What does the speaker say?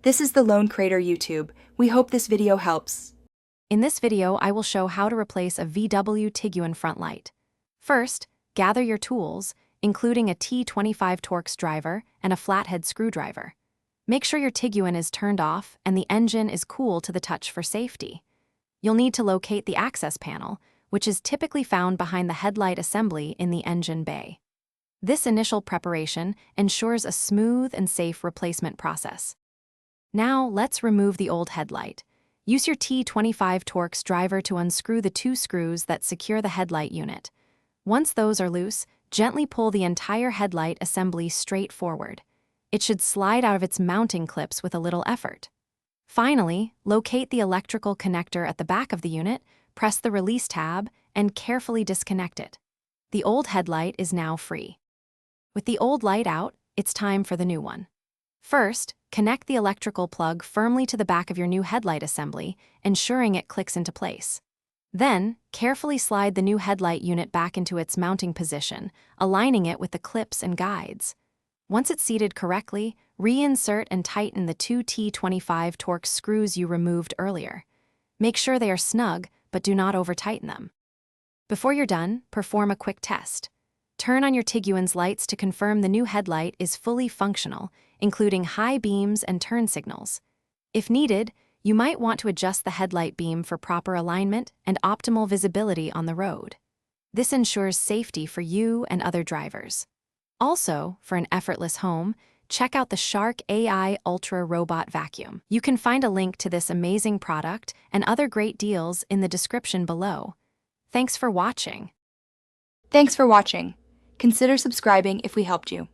This is the Lone Crater YouTube. We hope this video helps. In this video, I will show how to replace a VW Tiguan front light. First, gather your tools, including a T25 Torx driver and a flathead screwdriver. Make sure your Tiguan is turned off and the engine is cool to the touch for safety. You'll need to locate the access panel, which is typically found behind the headlight assembly in the engine bay. This initial preparation ensures a smooth and safe replacement process. Now, let's remove the old headlight. Use your T25 Torx driver to unscrew the two screws that secure the headlight unit. Once those are loose, gently pull the entire headlight assembly straight forward. It should slide out of its mounting clips with a little effort. Finally, locate the electrical connector at the back of the unit, press the release tab, and carefully disconnect it. The old headlight is now free. With the old light out, it's time for the new one. First, connect the electrical plug firmly to the back of your new headlight assembly, ensuring it clicks into place. Then, carefully slide the new headlight unit back into its mounting position, aligning it with the clips and guides. Once it's seated correctly, reinsert and tighten the two T25 Torx screws you removed earlier. Make sure they are snug, but do not over-tighten them. Before you're done, perform a quick test. Turn on your Tiguan's lights to confirm the new headlight is fully functional, including high beams and turn signals. If needed, you might want to adjust the headlight beam for proper alignment and optimal visibility on the road. This ensures safety for you and other drivers. Also, for an effortless home, check out the Shark AI Ultra Robot Vacuum. You can find a link to this amazing product and other great deals in the description below. Thanks for watching. Thanks for watching. Consider subscribing if we helped you.